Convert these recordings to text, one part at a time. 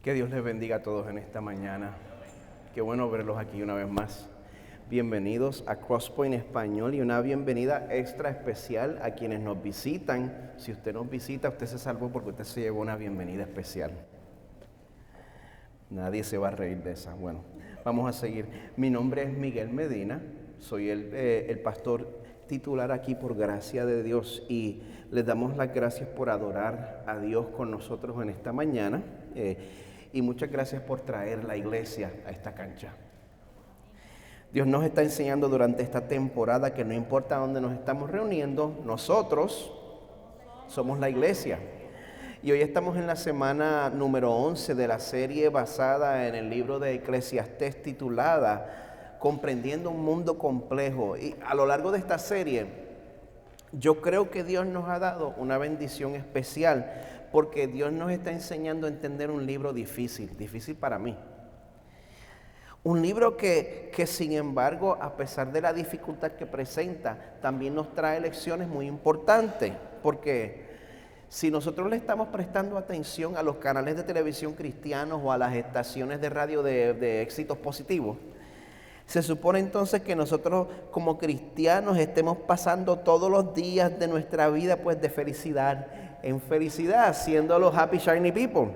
Que Dios les bendiga a todos en esta mañana. Qué bueno verlos aquí una vez más. Bienvenidos a Crosspoint Español y una bienvenida extra especial a quienes nos visitan. Si usted nos visita, usted se salvó porque usted se llevó una bienvenida especial. Nadie se va a reír de esa. Bueno, vamos a seguir. Mi nombre es Miguel Medina, soy el pastor titular aquí por gracia de Dios y les damos las gracias por adorar a Dios con nosotros en esta mañana. Y muchas gracias por traer la iglesia a esta cancha. Dios nos está enseñando durante esta temporada que no importa dónde nos estamos reuniendo, nosotros somos la iglesia. Y hoy estamos en la semana número 11 de la serie basada en el libro de Eclesiastés titulada Comprendiendo un mundo complejo. Y a lo largo de esta serie, yo creo que Dios nos ha dado una bendición especial porque Dios nos está enseñando a entender un libro difícil para mí. Un libro que sin embargo, a pesar de la dificultad que presenta, también nos trae lecciones muy importantes. Porque si nosotros le estamos prestando atención a los canales de televisión cristianos o a las estaciones de radio de éxitos positivos, se supone entonces que nosotros como cristianos estemos pasando todos los días de nuestra vida pues de felicidad en felicidad, siendo los happy shiny people,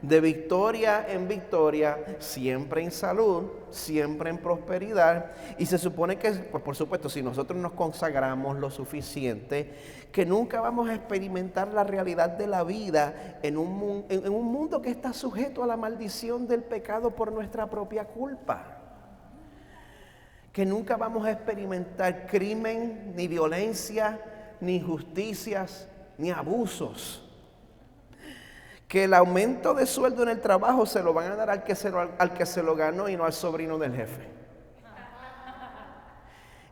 de victoria en victoria, siempre en salud, siempre en prosperidad. Y se supone que, pues por supuesto, si nosotros nos consagramos lo suficiente, que nunca vamos a experimentar la realidad de la vida en un mundo que está sujeto a la maldición del pecado por nuestra propia culpa. Que nunca vamos a experimentar crimen, ni violencia, ni injusticias, ni abusos. Que el aumento de sueldo en el trabajo se lo van a dar al que se lo ganó y no al sobrino del jefe.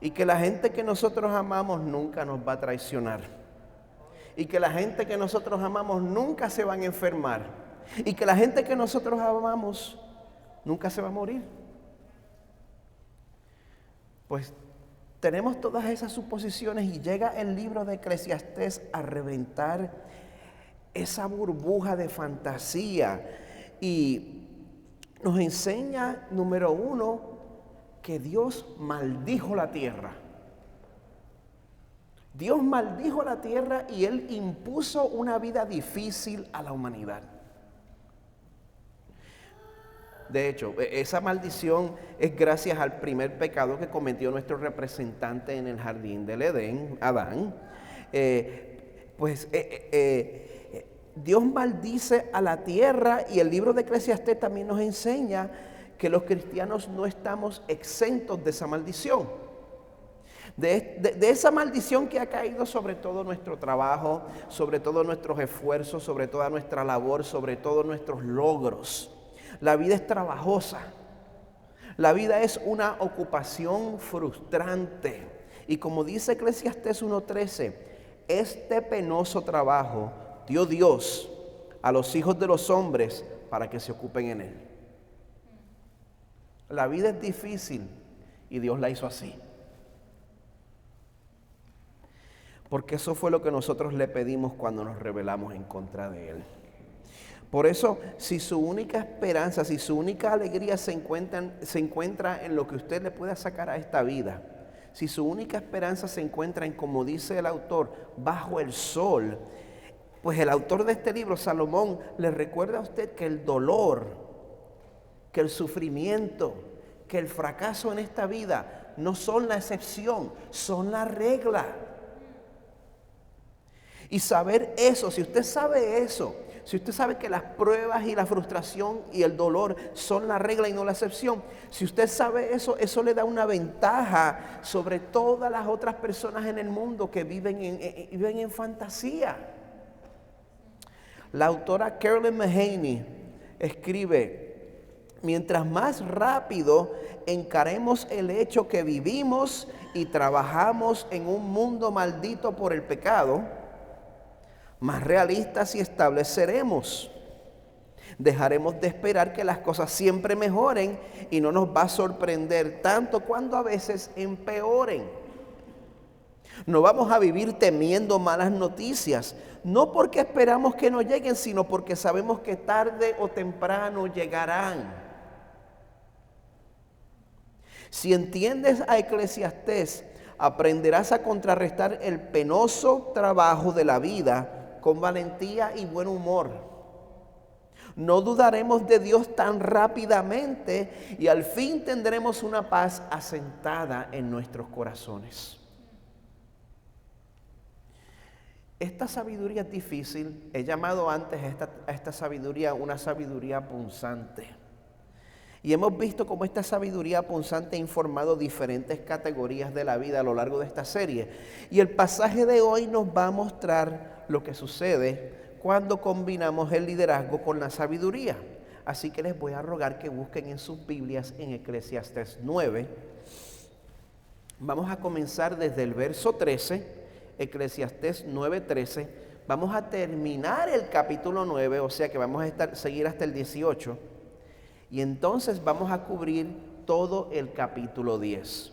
Y que la gente que nosotros amamos nunca nos va a traicionar. Y que la gente que nosotros amamos nunca se van a enfermar. Y que la gente que nosotros amamos nunca se va a morir. Pues tenemos todas esas suposiciones y llega el libro de Eclesiastés a reventar esa burbuja de fantasía y nos enseña, número uno, que Dios maldijo la tierra. Dios maldijo la tierra y Él impuso una vida difícil a la humanidad. De hecho, esa maldición es gracias al primer pecado que cometió nuestro representante en el jardín del Edén, Adán. Dios maldice a la tierra y el libro de Eclesiastés también nos enseña que los cristianos no estamos exentos de esa maldición. De esa maldición que ha caído sobre todo nuestro trabajo, sobre todo nuestros esfuerzos, sobre toda nuestra labor, sobre todos nuestros logros. La vida es trabajosa. La vida es una ocupación frustrante. Y como dice Eclesiastés 1:13, este penoso trabajo dio Dios a los hijos de los hombres para que se ocupen en él. La vida es difícil y Dios la hizo así. Porque eso fue lo que nosotros le pedimos cuando nos rebelamos en contra de Él. Por eso, si su única esperanza, si su única alegría se encuentra en lo que usted le pueda sacar a esta vida, si su única esperanza se encuentra en, como dice el autor, bajo el sol, pues el autor de este libro, Salomón, le recuerda a usted que el dolor, que el sufrimiento, que el fracaso en esta vida no son la excepción, son la regla. Y saber eso, si usted sabe eso, si usted sabe que las pruebas y la frustración y el dolor son la regla y no la excepción, si usted sabe eso, eso le da una ventaja sobre todas las otras personas en el mundo que viven en fantasía. La autora Carolyn Mahaney escribe: mientras más rápido encaremos el hecho que vivimos y trabajamos en un mundo maldito por el pecado, más realistas y estables seremos. Dejaremos de esperar que las cosas siempre mejoren y no nos va a sorprender tanto cuando a veces empeoren. No vamos a vivir temiendo malas noticias, no porque esperamos que nos lleguen, sino porque sabemos que tarde o temprano llegarán. Si entiendes a Eclesiastés, aprenderás a contrarrestar el penoso trabajo de la vida con valentía y buen humor. No dudaremos de Dios tan rápidamente y al fin tendremos una paz asentada en nuestros corazones. Esta sabiduría es difícil. He llamado antes a esta sabiduría una sabiduría punzante. Y hemos visto cómo esta sabiduría punzante ha informado diferentes categorías de la vida a lo largo de esta serie. Y el pasaje de hoy nos va a mostrar lo que sucede cuando combinamos el liderazgo con la sabiduría. Así que les voy a rogar que busquen en sus Biblias en Eclesiastés 9. Vamos a comenzar desde el verso 13. Eclesiastés 9:13, vamos a terminar el capítulo 9, o sea que vamos a seguir hasta el 18, y entonces vamos a cubrir todo el capítulo 10.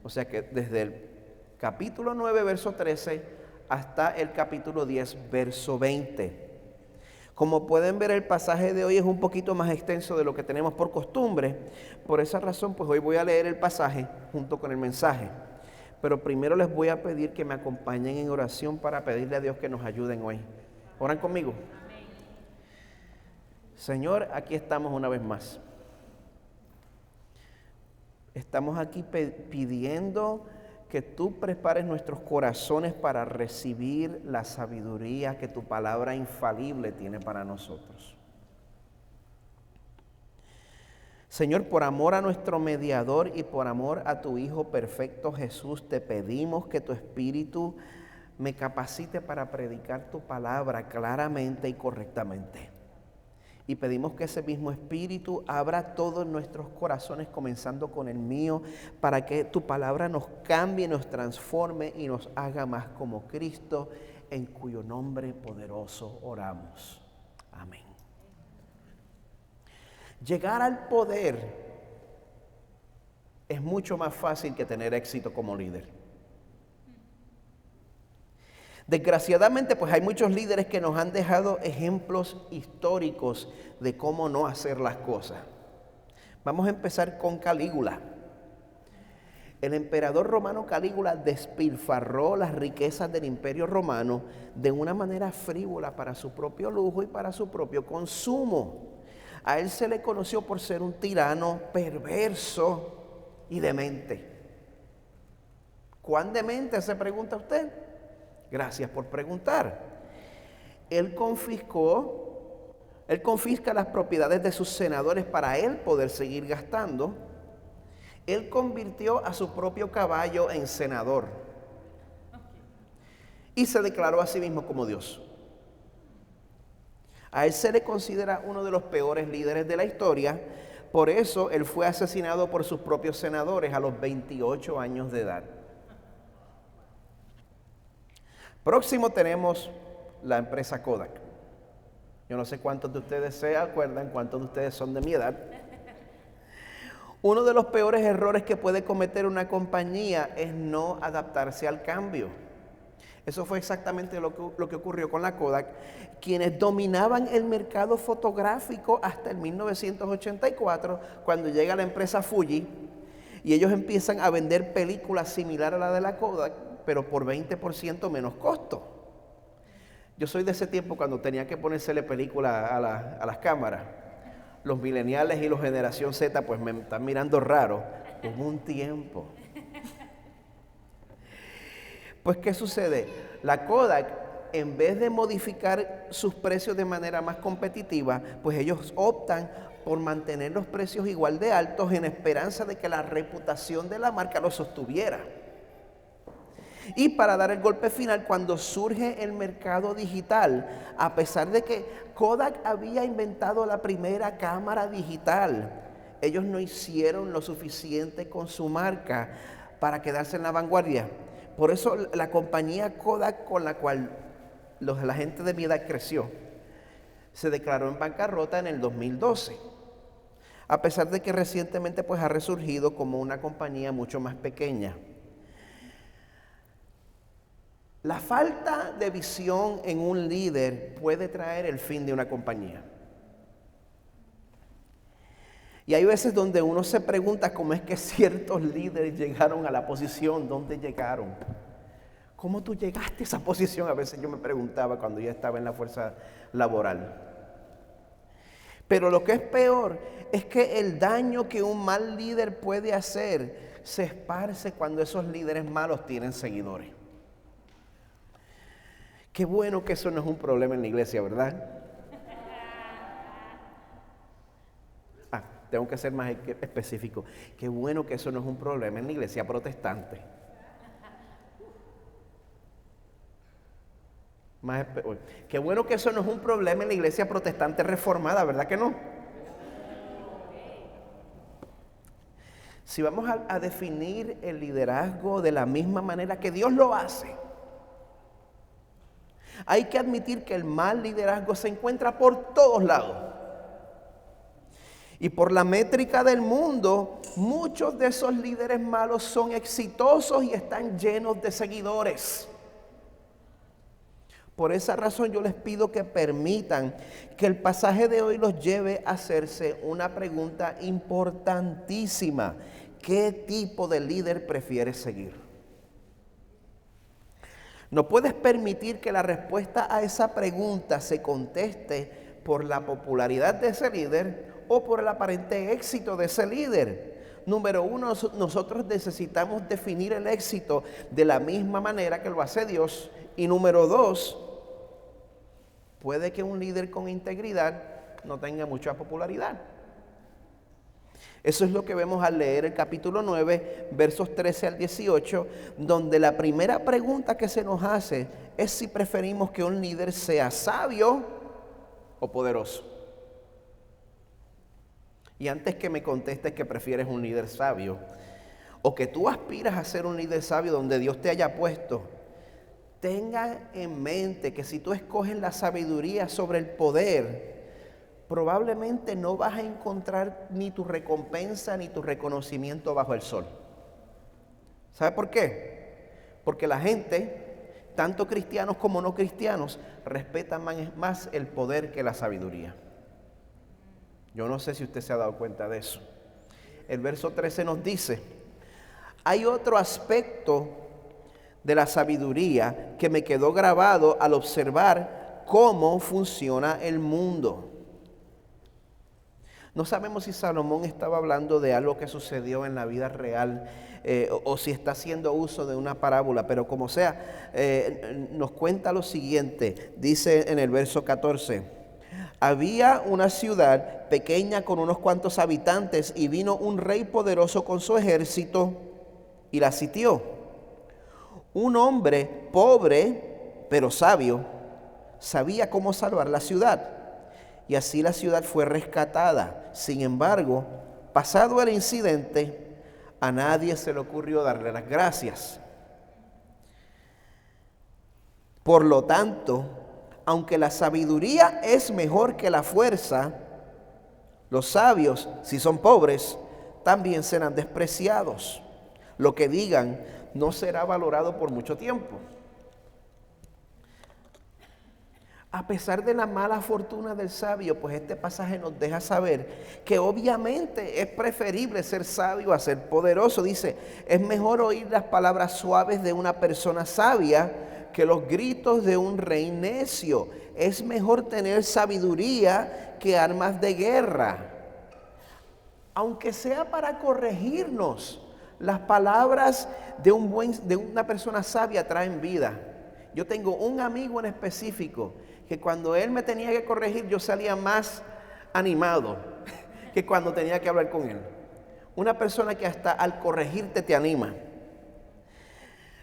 O sea que desde el capítulo 9, verso 13, hasta el capítulo 10, verso 20. Como pueden ver, el pasaje de hoy es un poquito más extenso de lo que tenemos por costumbre. Por esa razón, pues hoy voy a leer el pasaje junto con el mensaje. Pero primero les voy a pedir que me acompañen en oración para pedirle a Dios que nos ayuden hoy. ¿Oran conmigo? Amén. Señor, aquí estamos una vez más. Estamos aquí pidiendo que tú prepares nuestros corazones para recibir la sabiduría que tu palabra infalible tiene para nosotros. Señor, por amor a nuestro mediador y por amor a tu Hijo perfecto Jesús, te pedimos que tu Espíritu me capacite para predicar tu palabra claramente y correctamente. Y pedimos que ese mismo Espíritu abra todos nuestros corazones, comenzando con el mío, para que tu palabra nos cambie, nos transforme y nos haga más como Cristo, en cuyo nombre poderoso oramos. Amén. Llegar al poder es mucho más fácil que tener éxito como líder. Desgraciadamente, pues hay muchos líderes que nos han dejado ejemplos históricos de cómo no hacer las cosas. Vamos a empezar con Calígula. El emperador romano Calígula despilfarró las riquezas del imperio romano de una manera frívola para su propio lujo y para su propio consumo. A él se le conoció por ser un tirano perverso y demente. ¿Cuán demente se pregunta usted? Gracias por preguntar. Él confisca las propiedades de sus senadores para él poder seguir gastando. Él convirtió a su propio caballo en senador y se declaró a sí mismo como Dios. A él se le considera uno de los peores líderes de la historia. Por eso él fue asesinado por sus propios senadores a los 28 años de edad. Próximo tenemos la empresa Kodak. Yo no sé cuántos de ustedes se acuerdan, cuántos de ustedes son de mi edad. Uno de los peores errores que puede cometer una compañía es no adaptarse al cambio. Eso fue exactamente lo que ocurrió con la Kodak, quienes dominaban el mercado fotográfico hasta el 1984, cuando llega la empresa Fuji, y ellos empiezan a vender películas similares a la de la Kodak, pero por 20% menos costo. Yo soy de ese tiempo cuando tenía que ponérsele película a las cámaras. Los millennials y los generación Z pues me están mirando raro. Hubo un tiempo. Pues, ¿qué sucede? La Kodak, en vez de modificar sus precios de manera más competitiva, pues ellos optan por mantener los precios igual de altos en esperanza de que la reputación de la marca lo sostuviera. Y para dar el golpe final, cuando surge el mercado digital, a pesar de que Kodak había inventado la primera cámara digital, ellos no hicieron lo suficiente con su marca para quedarse en la vanguardia. Por eso la compañía Kodak, con la cual la gente de mi edad creció, se declaró en bancarrota en el 2012. A pesar de que recientemente pues ha resurgido como una compañía mucho más pequeña. La falta de visión en un líder puede traer el fin de una compañía. Y hay veces donde uno se pregunta cómo es que ciertos líderes llegaron a la posición donde llegaron. ¿Cómo tú llegaste a esa posición? A veces yo me preguntaba cuando yo estaba en la fuerza laboral. Pero lo que es peor es que el daño que un mal líder puede hacer se esparce cuando esos líderes malos tienen seguidores. Qué bueno que eso no es un problema en la iglesia, ¿verdad? Tengo que ser más específico. Qué bueno que eso no es un problema en la iglesia protestante. Qué bueno que eso no es un problema en la iglesia protestante reformada, ¿verdad que no? Si vamos a definir el liderazgo de la misma manera que Dios lo hace, hay que admitir que el mal liderazgo se encuentra por todos lados. Y por la métrica del mundo, muchos de esos líderes malos son exitosos y están llenos de seguidores. Por esa razón yo les pido que permitan que el pasaje de hoy los lleve a hacerse una pregunta importantísima. ¿Qué tipo de líder prefieres seguir? No puedes permitir que la respuesta a esa pregunta se conteste por la popularidad de ese líder o por el aparente éxito de ese líder. Número uno, nosotros necesitamos definir el éxito de la misma manera que lo hace Dios. Y número dos, puede que un líder con integridad no tenga mucha popularidad. Eso es lo que vemos al leer el capítulo 9, versos 13 al 18, donde la primera pregunta que se nos hace es si preferimos que un líder sea sabio o poderoso. Y antes que me contestes que prefieres un líder sabio, o que tú aspiras a ser un líder sabio donde Dios te haya puesto, tenga en mente que si tú escoges la sabiduría sobre el poder, probablemente no vas a encontrar ni tu recompensa ni tu reconocimiento bajo el sol. ¿Sabe por qué? Porque la gente, tanto cristianos como no cristianos, respetan más el poder que la sabiduría. Yo no sé si usted se ha dado cuenta de eso. El verso 13 nos dice, hay otro aspecto de la sabiduría que me quedó grabado al observar cómo funciona el mundo. No sabemos si Salomón estaba hablando de algo que sucedió en la vida real o si está haciendo uso de una parábola, pero como sea, nos cuenta lo siguiente, dice en el verso 14, había una ciudad pequeña con unos cuantos habitantes y vino un rey poderoso con su ejército y la sitió. Un hombre pobre, pero sabio, sabía cómo salvar la ciudad y así la ciudad fue rescatada. Sin embargo, pasado el incidente, a nadie se le ocurrió darle las gracias. Por lo tanto, aunque la sabiduría es mejor que la fuerza, los sabios, si son pobres, también serán despreciados. Lo que digan no será valorado por mucho tiempo. A pesar de la mala fortuna del sabio, pues este pasaje nos deja saber que obviamente es preferible ser sabio a ser poderoso. Dice, es mejor oír las palabras suaves de una persona sabia que los gritos de un rey necio. Es mejor tener sabiduría que armas de guerra. Aunque sea para corregirnos, las palabras de una persona sabia traen vida. Yo tengo un amigo en específico que cuando él me tenía que corregir yo salía más animado que cuando tenía que hablar con él. Una persona que hasta al corregirte te anima.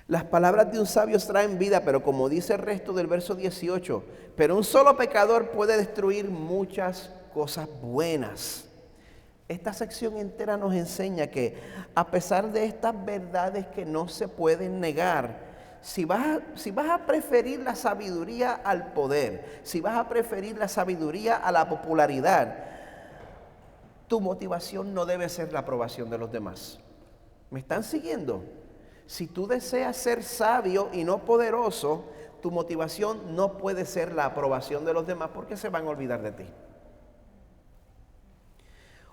Las palabras de un sabio traen vida, pero como dice el resto del verso 18, pero un solo pecador puede destruir muchas cosas buenas. Esta sección entera nos enseña que a pesar de estas verdades que no se pueden negar, si vas a preferir la sabiduría al poder, si vas a preferir la sabiduría a la popularidad, tu motivación no debe ser la aprobación de los demás. ¿Me están siguiendo? Si tú deseas ser sabio y no poderoso, tu motivación no puede ser la aprobación de los demás porque se van a olvidar de ti.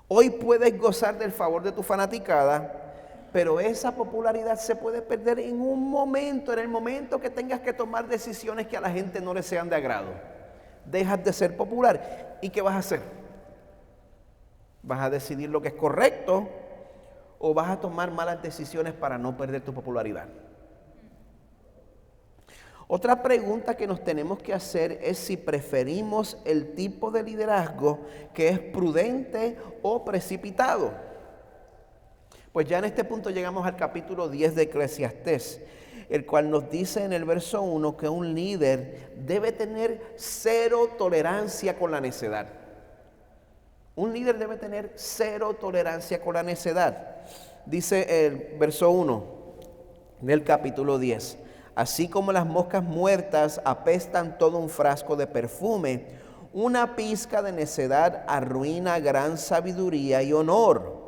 Hoy puedes gozar del favor de tu fanaticada, pero esa popularidad se puede perder en un momento, en el momento que tengas que tomar decisiones que a la gente no le sean de agrado. Dejas de ser popular. ¿Y qué vas a hacer? ¿Vas a decidir lo que es correcto o vas a tomar malas decisiones para no perder tu popularidad? Otra pregunta que nos tenemos que hacer es si preferimos el tipo de liderazgo que es prudente o precipitado. Pues ya en este punto llegamos al capítulo 10 de Eclesiastés, el cual nos dice en el verso 1 que un líder debe tener cero tolerancia con la necedad. Un líder debe tener cero tolerancia con la necedad. Dice el verso 1 del capítulo 10. Así como las moscas muertas apestan todo un frasco de perfume, una pizca de necedad arruina gran sabiduría y honor.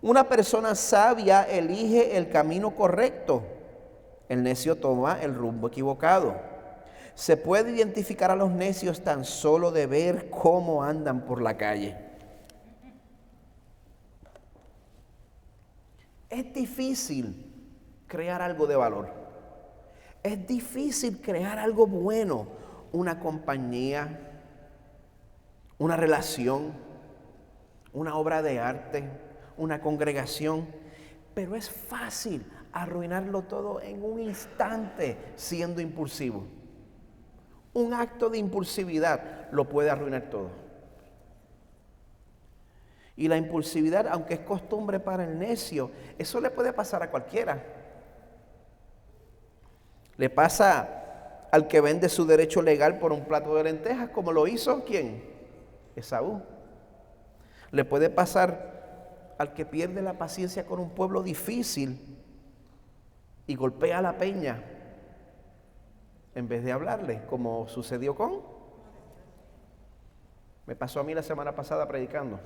Una persona sabia elige el camino correcto, el necio toma el rumbo equivocado. Se puede identificar a los necios tan solo de ver cómo andan por la calle. Es difícil crear algo de valor. Es difícil crear algo bueno, una compañía, una relación, una obra de arte, una congregación, pero es fácil arruinarlo todo en un instante siendo impulsivo. Un acto de impulsividad lo puede arruinar todo. Y la impulsividad, aunque es costumbre para el necio, eso le puede pasar a cualquiera. Le pasa al que vende su derecho legal por un plato de lentejas, como lo hizo ¿quién? Esaú. Le puede pasar al que pierde la paciencia con un pueblo difícil y golpea la peña en vez de hablarle, como sucedió con. Me pasó a mí la semana pasada predicando.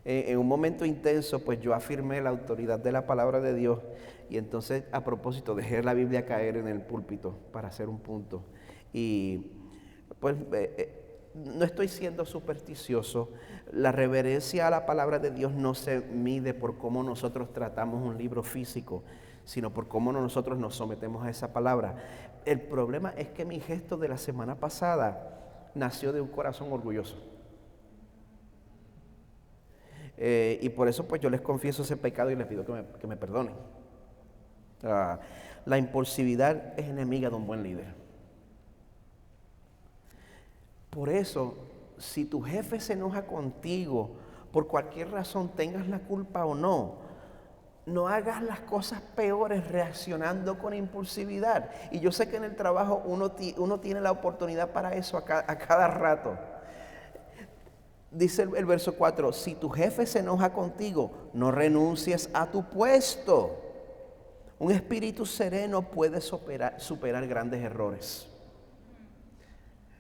En un momento intenso, pues yo afirmé la autoridad de la palabra de Dios y entonces a propósito dejé la Biblia caer en el púlpito para hacer un punto. Y pues no estoy siendo supersticioso. La reverencia a la palabra de Dios no se mide por cómo nosotros tratamos un libro físico, sino por cómo nosotros nos sometemos a esa palabra. El problema es que mi gesto de la semana pasada nació de un corazón orgulloso. Y por eso pues yo les confieso ese pecado y les pido que me perdonen. La impulsividad es enemiga de un buen líder. Por eso, si tu jefe se enoja contigo, por cualquier razón, tengas la culpa o no, no hagas las cosas peores reaccionando con impulsividad. Y yo sé que en el trabajo uno tiene la oportunidad para eso a cada rato. Dice el verso 4, si tu jefe se enoja contigo, no renuncies a tu puesto. Un espíritu sereno puede superar grandes errores.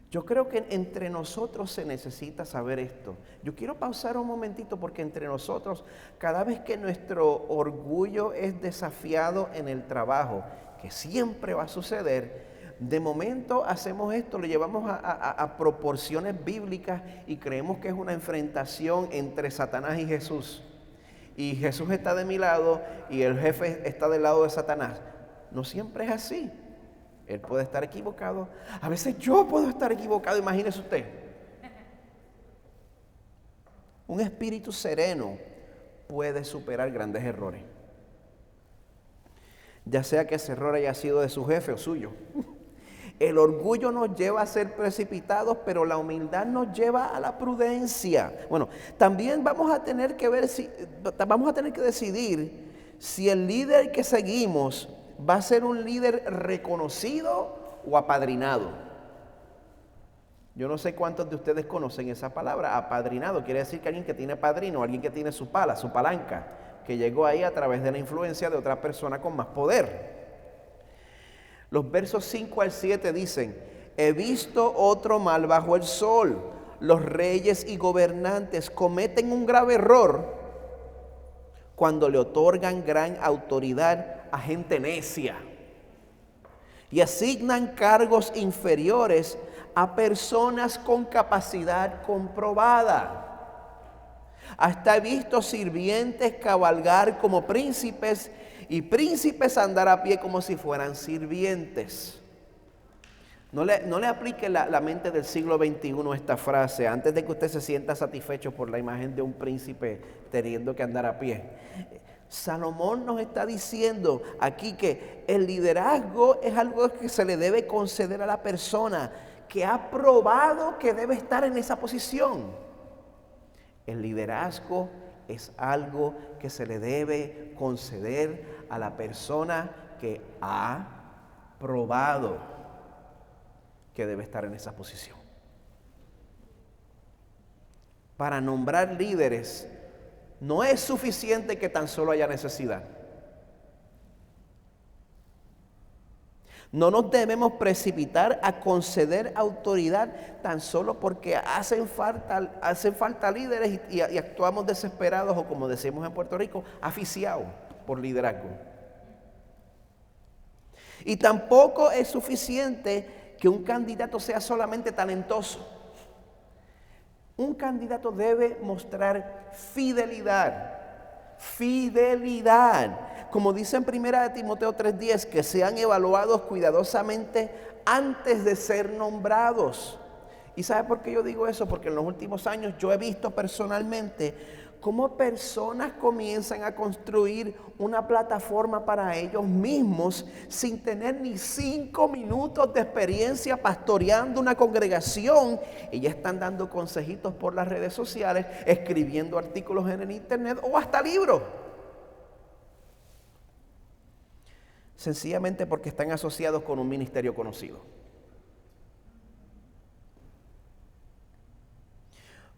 Yo creo que entre nosotros se necesita saber esto. Yo quiero pausar un momentito porque entre nosotros, cada vez que nuestro orgullo es desafiado en el trabajo, que siempre va a suceder, de momento hacemos esto, lo llevamos a proporciones bíblicas y creemos que es una enfrentación entre Satanás y Jesús. Y Jesús está de mi lado y el jefe está del lado de Satanás. No siempre es así. Él puede estar equivocado. A veces yo puedo estar equivocado, imagínese usted. Un espíritu sereno puede superar grandes errores. Ya sea que ese error haya sido de su jefe o suyo. El orgullo nos lleva a ser precipitados, pero la humildad nos lleva a la prudencia. Bueno, también vamos a tener que decidir si el líder que seguimos va a ser un líder reconocido o apadrinado. Yo no sé cuántos de ustedes conocen esa palabra, apadrinado. Quiere decir que alguien que tiene padrino, alguien que tiene su palanca, que llegó ahí a través de la influencia de otra persona con más poder. Los versos 5 al 7 dicen, he visto otro mal bajo el sol. Los reyes y gobernantes cometen un grave error cuando le otorgan gran autoridad a gente necia y asignan cargos inferiores a personas con capacidad comprobada. Hasta he visto sirvientes cabalgar como príncipes y príncipes andar a pie como si fueran sirvientes. No le aplique la mente del siglo XXI esta frase antes de que usted se sienta satisfecho por la imagen de un príncipe teniendo que andar a pie. Salomón nos está diciendo aquí que el liderazgo es algo que se le debe conceder a la persona que ha probado que debe estar en esa posición. El liderazgo es algo que se le debe conceder a la persona que ha probado que debe estar en esa posición. Para nombrar líderes no es suficiente que tan solo haya necesidad. No nos debemos precipitar a conceder autoridad tan solo porque hacen falta líderes y actuamos desesperados o, como decimos en Puerto Rico, aficiados por liderazgo. Y tampoco es suficiente que un candidato sea solamente talentoso. Un candidato debe mostrar fidelidad. Como dice en 1 Timoteo 3:10, que sean evaluados cuidadosamente antes de ser nombrados. ¿Y sabe por qué yo digo eso? Porque en los últimos años yo he visto personalmente cómo personas comienzan a construir una plataforma para ellos mismos sin tener ni 5 minutos de experiencia pastoreando una congregación, y ya están dando consejitos por las redes sociales, escribiendo artículos en el internet o hasta libros. Sencillamente porque están asociados con un ministerio conocido.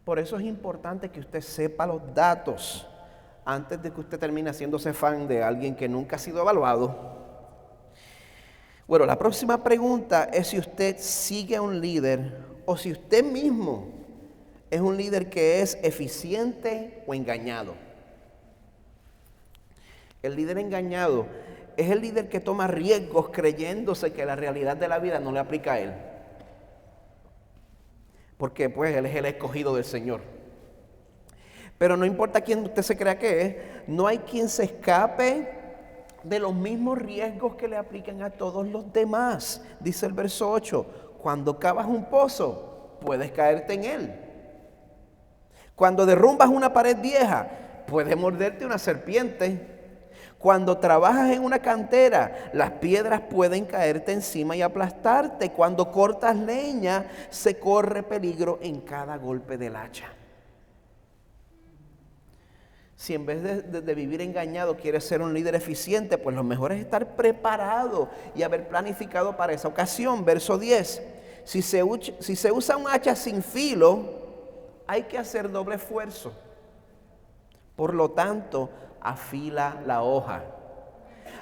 Por eso es importante que usted sepa los datos antes de que usted termine haciéndose fan de alguien que nunca ha sido evaluado. Bueno, la próxima pregunta es si usted sigue a un líder o si usted mismo es un líder que es eficiente o engañado. El líder engañado es el líder que toma riesgos creyéndose que la realidad de la vida no le aplica a él. Porque pues él es el escogido del Señor. Pero no importa quién usted se crea que es, no hay quien se escape de los mismos riesgos que le aplican a todos los demás. Dice el verso 8, cuando cavas un pozo, puedes caerte en él. Cuando derrumbas una pared vieja, puede morderte una serpiente. Cuando trabajas en una cantera, las piedras pueden caerte encima y aplastarte. Cuando cortas leña, se corre peligro en cada golpe del hacha. Si en vez de vivir engañado quieres ser un líder eficiente, pues lo mejor es estar preparado y haber planificado para esa ocasión. Verso 10, si se usa un hacha sin filo, hay que hacer doble esfuerzo. Por lo tanto, afila la hoja.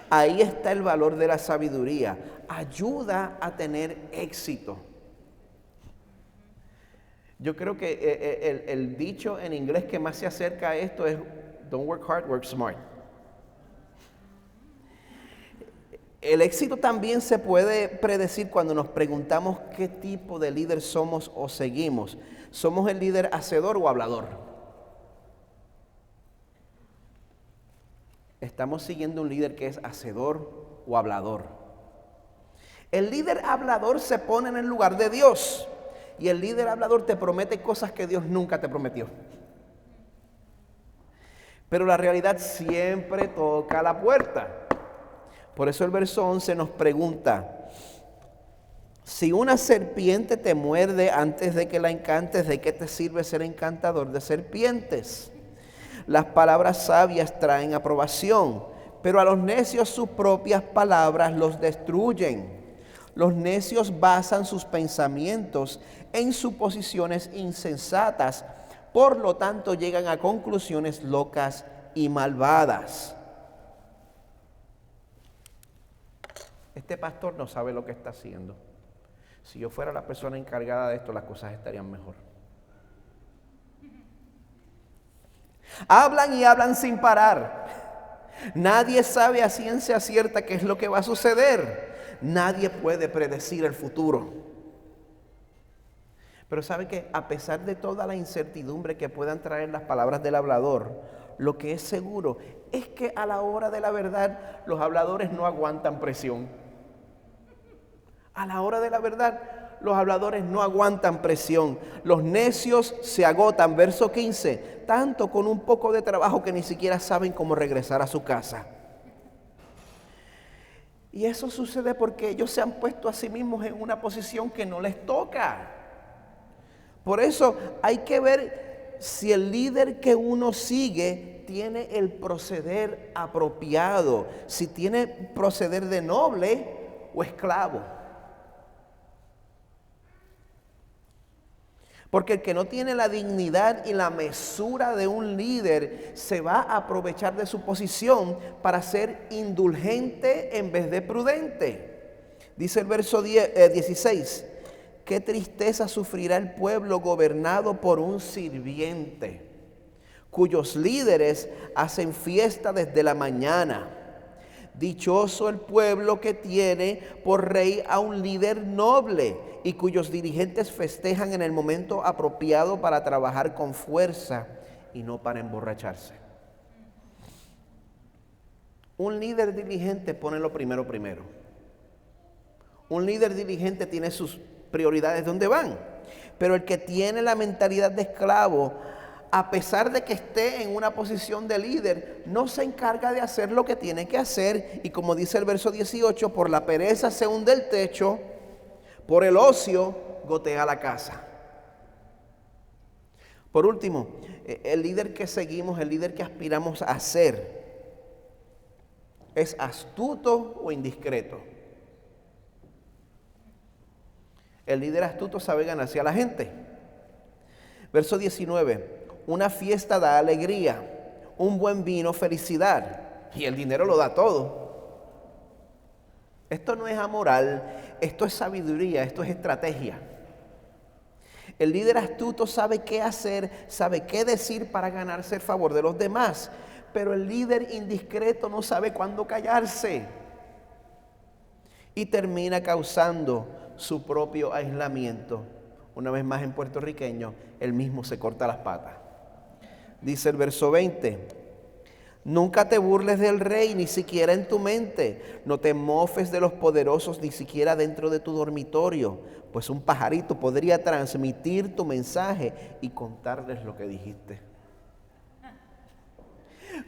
Ahí está el valor de la sabiduría. Ayuda a tener éxito. Yo creo que el dicho en inglés que más se acerca a esto es don't work hard, work smart. El éxito también se puede predecir cuando nos preguntamos qué tipo de líder somos o seguimos. ¿Somos el líder hacedor o hablador? ¿Estamos siguiendo un líder que es hacedor o hablador? El líder hablador se pone en el lugar de Dios y el líder hablador te promete cosas que Dios nunca te prometió. Pero la realidad siempre toca a la puerta. Por eso el verso 11 nos pregunta, si una serpiente te muerde antes de que la encantes, ¿de qué te sirve ser encantador de serpientes? Las palabras sabias traen aprobación, pero a los necios sus propias palabras los destruyen. Los necios basan sus pensamientos en suposiciones insensatas, por lo tanto llegan a conclusiones locas y malvadas. Este pastor no sabe lo que está haciendo. Si yo fuera la persona encargada de esto, las cosas estarían mejor. Hablan y hablan sin parar. Nadie sabe a ciencia cierta qué es lo que va a suceder. Nadie puede predecir el futuro. Pero ¿sabe qué? A pesar de toda la incertidumbre que puedan traer las palabras del hablador, lo que es seguro es que a la hora de la verdad los habladores no aguantan presión. A la hora de la verdad los habladores no aguantan presión. Los necios se agotan, verso 15, tanto con un poco de trabajo que ni siquiera saben cómo regresar a su casa. Y eso sucede porque ellos se han puesto a sí mismos en una posición que no les toca. Por eso hay que ver si el líder que uno sigue tiene el proceder apropiado, si tiene proceder de noble o esclavo. Porque el que no tiene la dignidad y la mesura de un líder se va a aprovechar de su posición para ser indulgente en vez de prudente. Dice el verso 16, qué tristeza sufrirá el pueblo gobernado por un sirviente, cuyos líderes hacen fiesta desde la mañana. Dichoso el pueblo que tiene por rey a un líder noble y cuyos dirigentes festejan en el momento apropiado para trabajar con fuerza y no para emborracharse. Un líder diligente pone lo primero primero. Un líder diligente tiene sus prioridades donde van. Pero el que tiene la mentalidad de esclavo, a pesar de que esté en una posición de líder, no se encarga de hacer lo que tiene que hacer. Y como dice el verso 18, por la pereza se hunde el techo, por el ocio gotea la casa. Por último, el líder que seguimos, el líder que aspiramos a ser, ¿es astuto o indiscreto? El líder astuto sabe ganarse a la gente. Verso 19. Una fiesta da alegría, un buen vino felicidad, y el dinero lo da todo. Esto no es amoral, esto es sabiduría, esto es estrategia. El líder astuto sabe qué hacer, sabe qué decir para ganarse el favor de los demás, pero el líder indiscreto no sabe cuándo callarse y termina causando su propio aislamiento. Una vez más en puertorriqueño, él mismo se corta las patas. Dice el verso 20, nunca te burles del rey, ni siquiera en tu mente. No te mofes de los poderosos, ni siquiera dentro de tu dormitorio. Pues un pajarito podría transmitir tu mensaje y contarles lo que dijiste.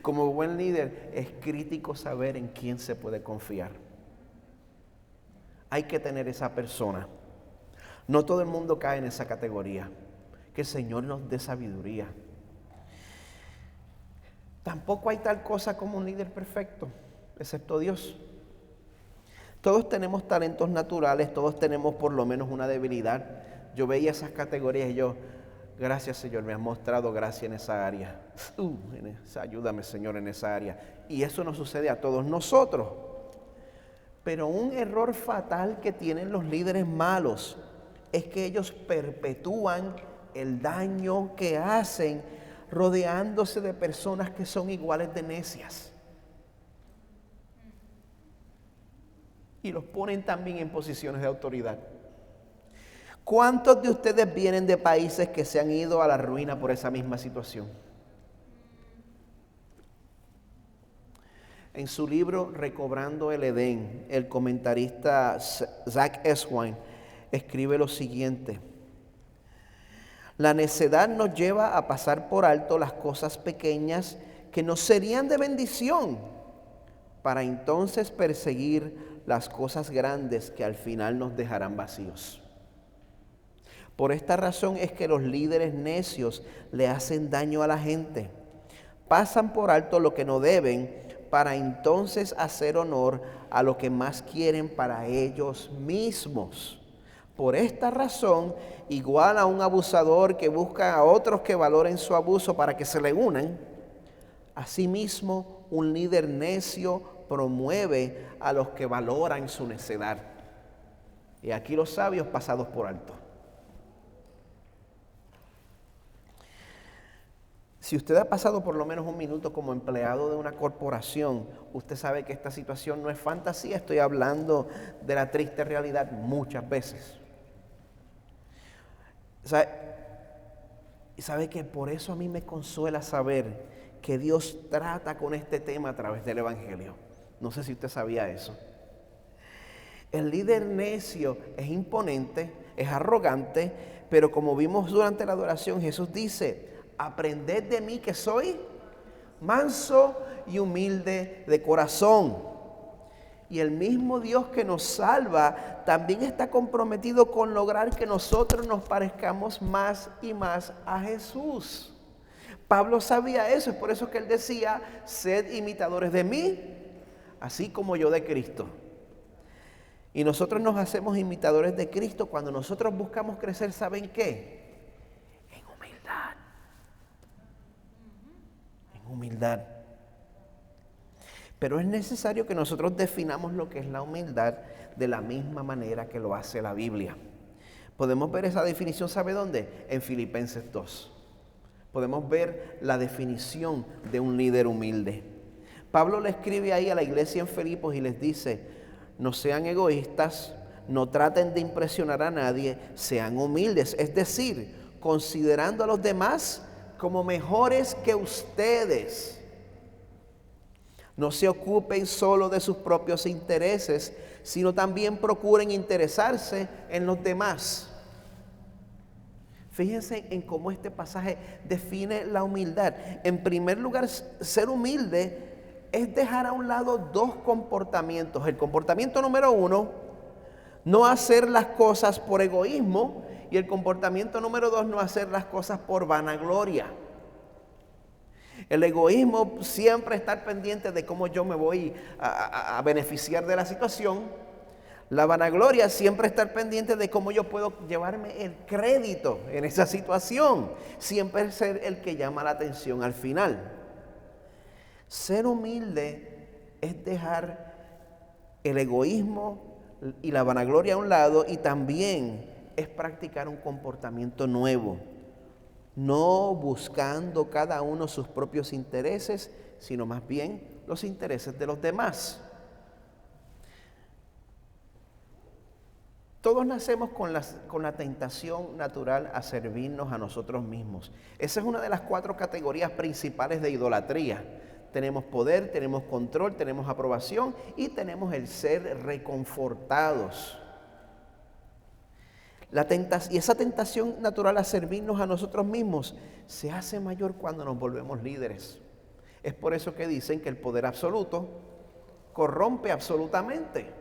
Como buen líder, es crítico saber en quién se puede confiar. Hay que tener esa persona. No todo el mundo cae en esa categoría. Que el Señor nos dé sabiduría. Tampoco hay tal cosa como un líder perfecto, excepto Dios. Todos tenemos talentos naturales, todos tenemos por lo menos una debilidad. Yo veía esas categorías y yo, gracias Señor, me has mostrado gracia en esa área. Ayúdame Señor en esa área. Y eso nos sucede a todos nosotros. Pero un error fatal que tienen los líderes malos es que ellos perpetúan el daño que hacen rodeándose de personas que son iguales de necias. Y los ponen también en posiciones de autoridad. ¿Cuántos de ustedes vienen de países que se han ido a la ruina por esa misma situación? En su libro Recobrando el Edén, el comentarista Zach Eswine escribe lo siguiente: la necedad nos lleva a pasar por alto las cosas pequeñas que nos serían de bendición, para entonces perseguir las cosas grandes que al final nos dejarán vacíos. Por esta razón es que los líderes necios le hacen daño a la gente. Pasan por alto lo que no deben para entonces hacer honor a lo que más quieren para ellos mismos. Por esta razón, igual a un abusador que busca a otros que valoren su abuso para que se le unan, asimismo un líder necio promueve a los que valoran su necedad. Y aquí los sabios pasados por alto. Si Si usted ha pasado por lo menos un minuto como empleado de una corporación, usted sabe que esta situación no es fantasía, estoy hablando de la triste realidad muchas veces. ¿Sabe que por eso a mí me consuela saber que Dios trata con este tema a través del Evangelio? No sé si usted sabía eso. El líder necio es imponente, es arrogante, pero como vimos durante la adoración, Jesús dice: aprended de mí que soy manso y humilde de corazón. Y el mismo Dios que nos salva también está comprometido con lograr que nosotros nos parezcamos más y más a Jesús. Pablo sabía eso, es por eso que él decía: sed imitadores de mí, así como yo de Cristo. Y nosotros nos hacemos imitadores de Cristo cuando nosotros buscamos crecer, ¿saben qué? En humildad. En humildad. Pero es necesario que nosotros definamos lo que es la humildad de la misma manera que lo hace la Biblia. Podemos ver esa definición, ¿sabe dónde? En Filipenses 2. Podemos ver la definición de un líder humilde. Pablo le escribe ahí a la iglesia en Filipos y les dice: no sean egoístas, no traten de impresionar a nadie, sean humildes. Es decir, considerando a los demás como mejores que ustedes. No se ocupen solo de sus propios intereses, sino también procuren interesarse en los demás. Fíjense en cómo este pasaje define la humildad. En primer lugar, ser humilde es dejar a un lado dos comportamientos. El comportamiento número uno, no hacer las cosas por egoísmo. Y el comportamiento número dos, no hacer las cosas por vanagloria. El egoísmo, siempre estar pendiente de cómo yo me voy a beneficiar de la situación. La vanagloria, siempre estar pendiente de cómo yo puedo llevarme el crédito en esa situación. Siempre ser el que llama la atención al final. Ser humilde es dejar el egoísmo y la vanagloria a un lado, y también es practicar un comportamiento nuevo. No buscando cada uno sus propios intereses, sino más bien los intereses de los demás. Todos nacemos con la tentación natural a servirnos a nosotros mismos. Esa es una de las 4 categorías principales de idolatría. Tenemos poder, tenemos control, tenemos aprobación y tenemos el ser reconfortados. Y esa tentación natural a servirnos a nosotros mismos se hace mayor cuando nos volvemos líderes. Es por eso que dicen que el poder absoluto corrompe absolutamente.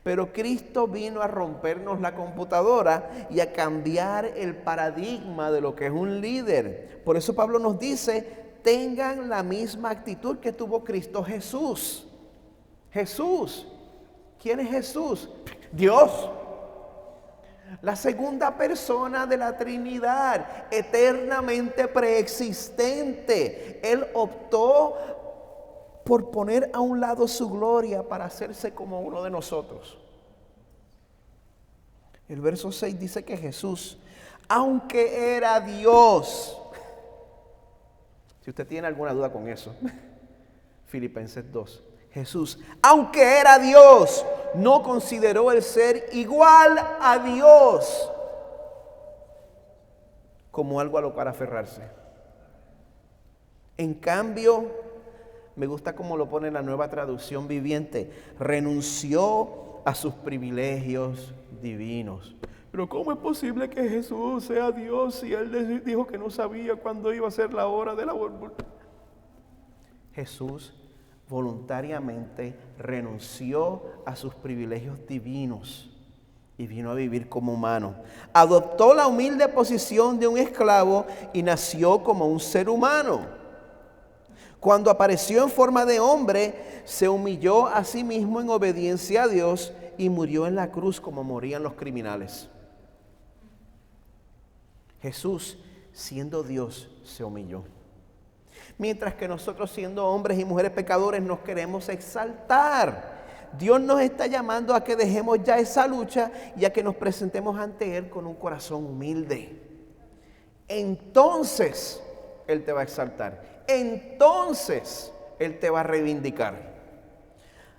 Pero Cristo vino a rompernos la computadora y a cambiar el paradigma de lo que es un líder. Por eso Pablo nos dice: tengan la misma actitud que tuvo Cristo Jesús. Jesús. ¿Quién es Jesús? Dios. La segunda persona de la Trinidad, eternamente preexistente. Él optó por poner a un lado su gloria para hacerse como uno de nosotros. El verso 6 dice que Jesús, aunque era Dios, si usted tiene alguna duda con eso, Filipenses 2, Jesús, aunque era Dios, no consideró el ser igual a Dios como algo a lo cual aferrarse. En cambio, me gusta cómo lo pone la Nueva Traducción Viviente, renunció a sus privilegios divinos. Pero ¿cómo es posible que Jesús sea Dios si Él dijo que no sabía cuándo iba a ser la hora de la vuelta? Jesús voluntariamente renunció a sus privilegios divinos y vino a vivir como humano. Adoptó la humilde posición de un esclavo y nació como un ser humano. Cuando apareció en forma de hombre, se humilló a sí mismo en obediencia a Dios y murió en la cruz como morían los criminales. Jesús, siendo Dios, se humilló. Mientras que nosotros, siendo hombres y mujeres pecadores, nos queremos exaltar. Dios nos está llamando a que dejemos ya esa lucha y a que nos presentemos ante Él con un corazón humilde. Entonces Él te va a exaltar. Entonces, Él te va a reivindicar.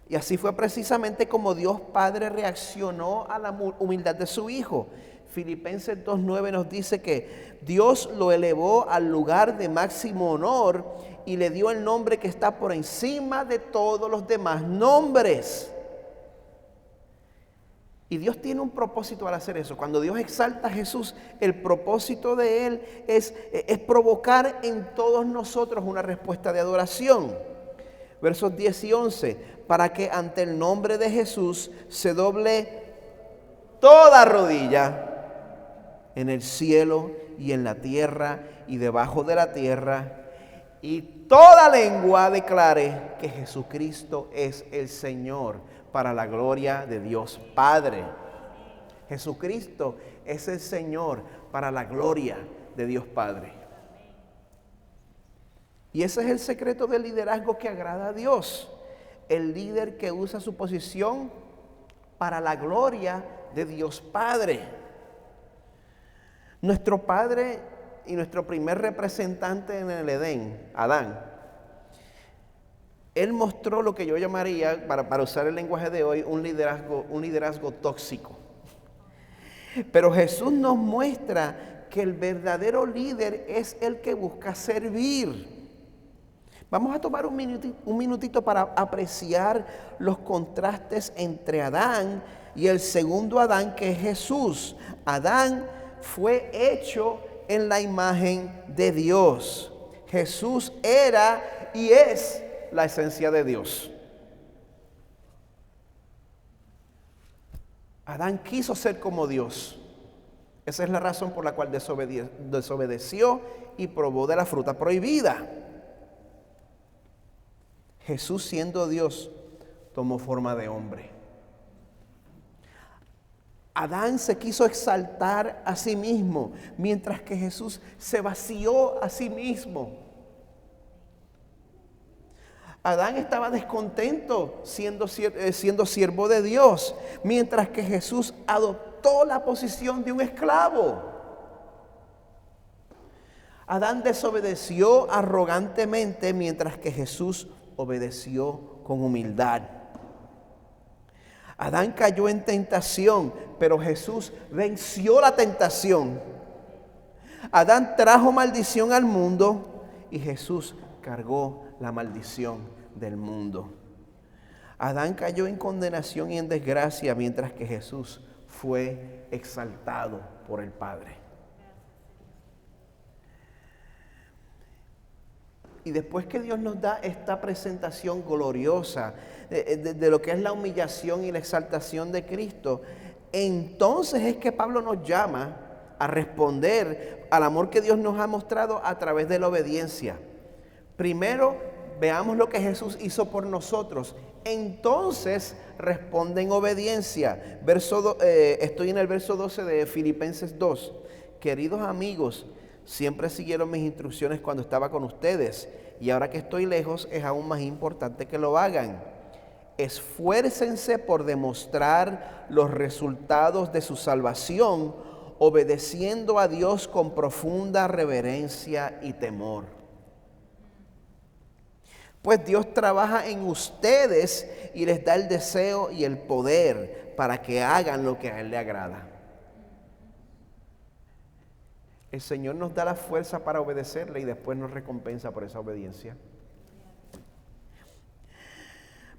Y así fue precisamente como Dios Padre reaccionó a la humildad de su Hijo. Filipenses 2:9 nos dice que Dios lo elevó al lugar de máximo honor y le dio el nombre que está por encima de todos los demás nombres. Y Dios tiene un propósito al hacer eso. Cuando Dios exalta a Jesús, el propósito de Él es provocar en todos nosotros una respuesta de adoración. Versos 10 y 11, para que ante el nombre de Jesús se doble toda rodilla en el cielo y en la tierra y debajo de la tierra, y toda lengua declare que Jesucristo es el Señor, para la gloria de Dios Padre. Jesucristo es el Señor para la gloria de Dios Padre. Y ese es el secreto del liderazgo que agrada a Dios. El líder que usa su posición para la gloria de Dios Padre. Nuestro padre y nuestro primer representante en el Edén, Adán, él mostró lo que yo llamaría, para usar el lenguaje de hoy, un liderazgo tóxico. Pero Jesús nos muestra que el verdadero líder es el que busca servir. Vamos a tomar un minutito para apreciar los contrastes entre Adán y el segundo Adán, que es Jesús. Adán fue hecho en la imagen de Dios. Jesús era y es la esencia de Dios. Adán quiso ser como Dios. Esa es la razón por la cual desobedeció y probó de la fruta prohibida. Jesús, siendo Dios, tomó forma de hombre. Adán se quiso exaltar a sí mismo, mientras que Jesús se vació a sí mismo. Adán estaba descontento siendo siervo de Dios, mientras que Jesús adoptó la posición de un esclavo. Adán desobedeció arrogantemente, mientras que Jesús obedeció con humildad. Adán cayó en tentación, pero Jesús venció la tentación. Adán trajo maldición al mundo y Jesús cargó la maldición del mundo. Adán cayó en condenación y en desgracia, mientras que Jesús fue exaltado por el Padre. Y después que Dios nos da esta presentación gloriosa de lo que es la humillación y la exaltación de Cristo, entonces es que Pablo nos llama a responder al amor que Dios nos ha mostrado a través de la obediencia. Primero, veamos lo que Jesús hizo por nosotros. Entonces, responde en obediencia. Estoy en el verso 12 de Filipenses 2. Queridos amigos, siempre siguieron mis instrucciones cuando estaba con ustedes, y ahora que estoy lejos es aún más importante que lo hagan. Esfuércense por demostrar los resultados de su salvación, obedeciendo a Dios con profunda reverencia y temor. Pues Dios trabaja en ustedes y les da el deseo y el poder para que hagan lo que a Él le agrada. El Señor nos da la fuerza para obedecerle y después nos recompensa por esa obediencia.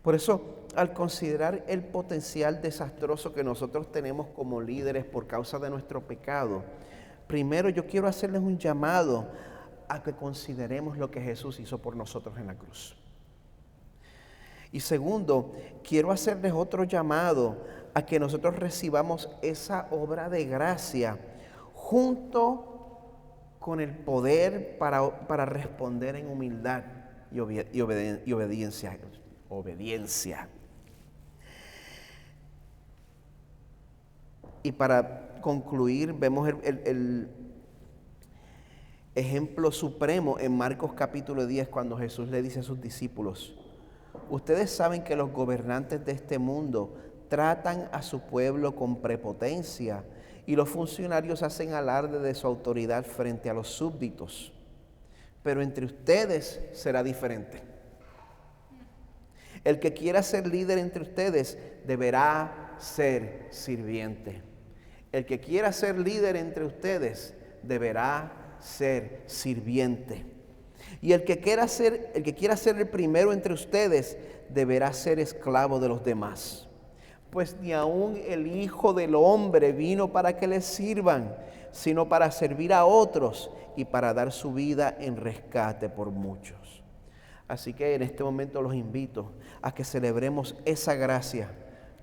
Por eso, al considerar el potencial desastroso que nosotros tenemos como líderes por causa de nuestro pecado, primero yo quiero hacerles un llamado a que consideremos lo que Jesús hizo por nosotros en la cruz. Y segundo, quiero hacerles otro llamado a que nosotros recibamos esa obra de gracia junto con el poder para responder en humildad y obediencia. Y para concluir, vemos el ejemplo supremo en Marcos capítulo 10, cuando Jesús le dice a sus discípulos: ustedes saben que los gobernantes de este mundo tratan a su pueblo con prepotencia y los funcionarios hacen alarde de su autoridad frente a los súbditos. pero entre ustedes será diferente. El que quiera ser líder entre ustedes deberá ser sirviente. El que quiera ser líder entre ustedes deberá ser sirviente. Y el que quiera ser el primero entre ustedes deberá ser esclavo de los demás. Pues ni aun el Hijo del Hombre vino para que le sirvan, sino para servir a otros y para dar su vida en rescate por muchos. Así que en este momento los invito a que celebremos esa gracia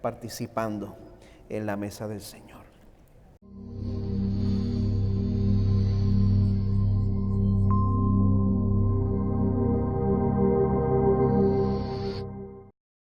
participando en la mesa del Señor.